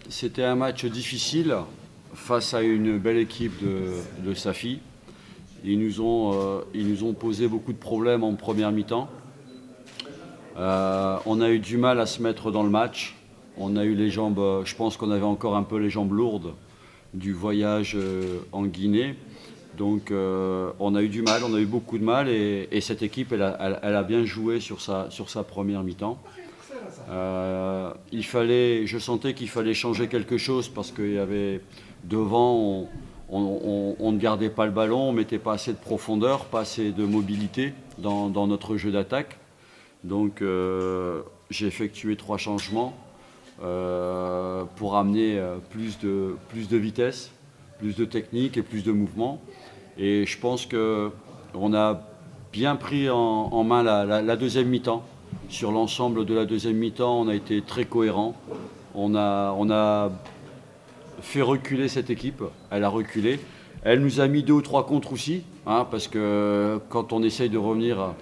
C'était un match difficile face à une belle équipe de Safi. Ils nous ont posé beaucoup de problèmes en première mi-temps. On a eu du mal à se mettre dans le match. On a eu les jambes, je pense qu'on avait encore un peu les jambes lourdes du voyage en Guinée. Donc on a eu du mal, on a eu beaucoup de mal et cette équipe, elle a bien joué sur sa première mi-temps. Je sentais qu'il fallait changer quelque chose parce qu'il y avait devant, on ne gardait pas le ballon, on ne mettait pas assez de profondeur, pas assez de mobilité dans notre jeu d'attaque. Donc j'ai effectué 3 changements pour amener plus de vitesse, plus de technique et plus de mouvement. Et je pense qu'on a bien pris en main la deuxième mi-temps. Sur l'ensemble de la deuxième mi-temps, on a été très cohérent. On a fait reculer cette équipe. Elle a reculé. Elle nous a mis 2 ou 3 contres aussi, parce que quand on essaye de revenir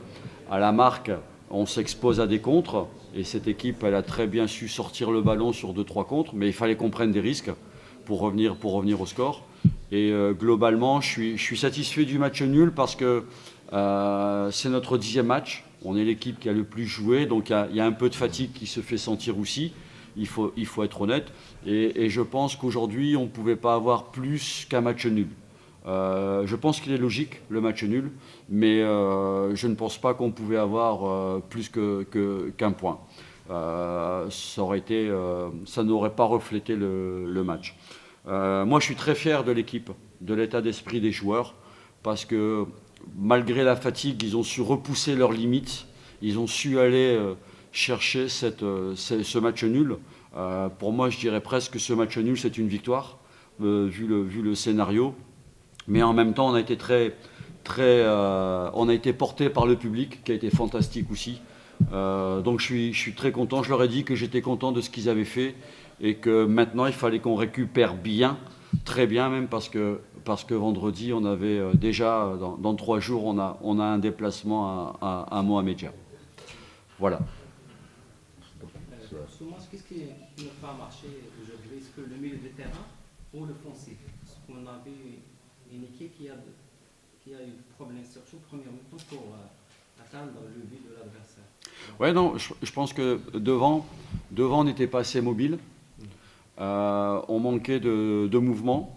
à la marque, on s'expose à des contres. Et cette équipe, elle a très bien su sortir le ballon sur 2-3 contres, mais il fallait qu'on prenne des risques pour revenir au score. Et globalement, je suis satisfait du match nul parce que c'est notre 10e match. On est l'équipe qui a le plus joué, donc il y a un peu de fatigue qui se fait sentir aussi. Il faut être honnête. Et je pense qu'aujourd'hui, on ne pouvait pas avoir plus qu'un match nul. Je pense qu'il est logique, le match nul, mais je ne pense pas qu'on pouvait avoir plus qu'un point. Ça n'aurait pas reflété le match. Moi, je suis très fier de l'équipe, de l'état d'esprit des joueurs, parce que malgré la fatigue, ils ont su repousser leurs limites, ils ont su aller chercher ce match nul. Pour moi, je dirais presque que ce match nul, c'est une victoire, vu le scénario. Mais en même temps, on a été on a été porté par le public, qui a été fantastique aussi. Donc je suis très content. Je leur ai dit que j'étais content de ce qu'ils avaient fait et que maintenant il fallait qu'on récupère bien, très bien même, parce que vendredi on avait déjà dans 3 jours on a un déplacement à Mohamedia. Voilà. Souvent, qu'est-ce qui n'a pas marché aujourd'hui? Est-ce que le milieu de terrain ou l'offensif? Parce qu'on avait une équipe qui a eu des problèmes, surtout au premier temps, pour atteindre le but de l'adversaire. Ouais, non, je pense que devant on n'était pas assez mobile. On manquait de mouvement.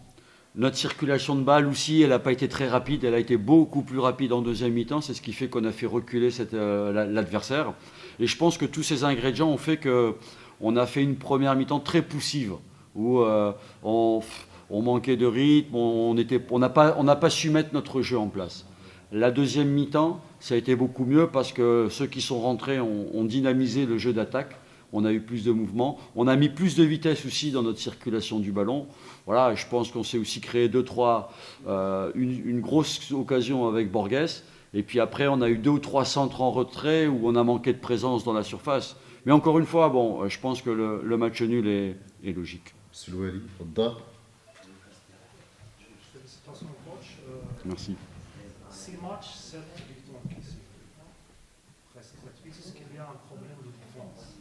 Notre circulation de balle aussi, elle n'a pas été très rapide. Elle a été beaucoup plus rapide en deuxième mi-temps. C'est ce qui fait qu'on a fait reculer l'adversaire. Et je pense que tous ces ingrédients ont fait qu'on a fait une première mi-temps très poussive, où on manquait de rythme, on n'a pas su mettre notre jeu en place. La deuxième mi-temps, ça a été beaucoup mieux parce que ceux qui sont rentrés ont dynamisé le jeu d'attaque. On a eu plus de mouvement. On a mis plus de vitesse aussi dans notre circulation du ballon. Voilà, je pense qu'on s'est aussi créé 2-3, une grosse occasion avec Borges. Et puis après, on a eu 2 ou 3 centres en retrait où on a manqué de présence dans la surface. Mais encore une fois, bon, je pense que le match nul est logique. Monsieur Louali, Fadda. Félicitations, coach. Merci. 6 matchs, 7 victoires encaissées. Presque 7 Est-ce qu'il y a un problème de défense?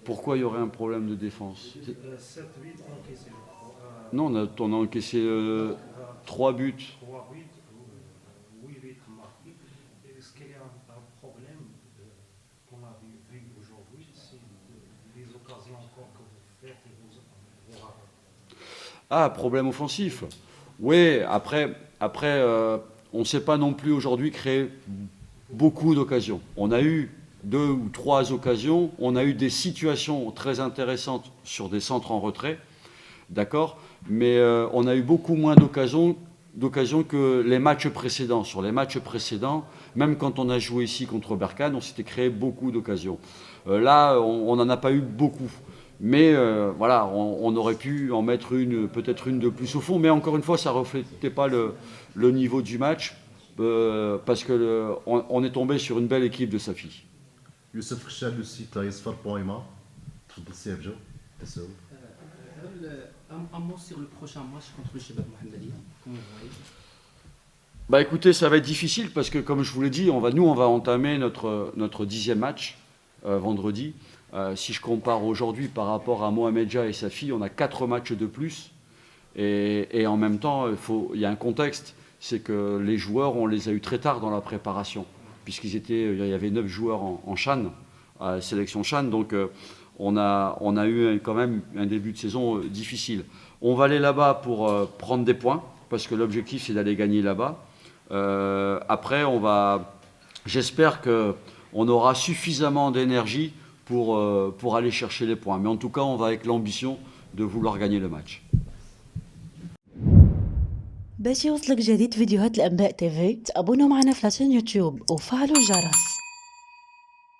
Pourquoi il y aurait un problème de défense? 7-8 encaissés. Non, on a encaissé 3 buts. 3 buts, 8 marqués. Est-ce qu'il y a un problème qu'on a vu aujourd'hui? C'est les occasions encore que vous faites et vous ratez. Ah, problème offensif. Oui, après on ne s'est pas non plus aujourd'hui créé beaucoup d'occasions. On a eu 2 ou 3 occasions, on a eu des situations très intéressantes sur des centres en retrait, d'accord, mais on a eu beaucoup moins d'occasions que les matchs précédents. Sur les matchs précédents, même quand on a joué ici contre Berkane, on s'était créé beaucoup d'occasions. Là, on n'en a pas eu beaucoup. Mais voilà, on aurait pu en mettre peut-être une de plus au fond. Mais encore une fois, ça ne reflétait pas le niveau du match parce qu'on est tombé sur une belle équipe de Safi. Youssef Khchab aussi, tu as يصفر بويما. تفضل سي عبجو. تساوي. Un mot sur le prochain match contre le Shabab Mohammedia. Comment vous voyez? Bah écoutez, ça va être difficile parce que comme je vous l'ai dit, on va entamer notre 10e match. vendredi. Si je compare aujourd'hui par rapport à Mohamed Jah et sa fille, on a 4 matchs de plus. Et en même temps, il y a un contexte, c'est que les joueurs, on les a eu très tard dans la préparation, il y avait 9 joueurs en CHAN, à la sélection CHAN, donc on a eu quand même un début de saison difficile. On va aller là-bas pour prendre des points, parce que l'objectif c'est d'aller gagner là-bas. Après, j'espère qu'on aura suffisamment d'énergie pour aller chercher les points. Mais en tout cas, on va avec l'ambition de vouloir gagner le match. باش يوصلك جديد فيديوهات الأنباء تيفي تابونوا معنا في لاشين يوتيوب وفعلوا الجرس.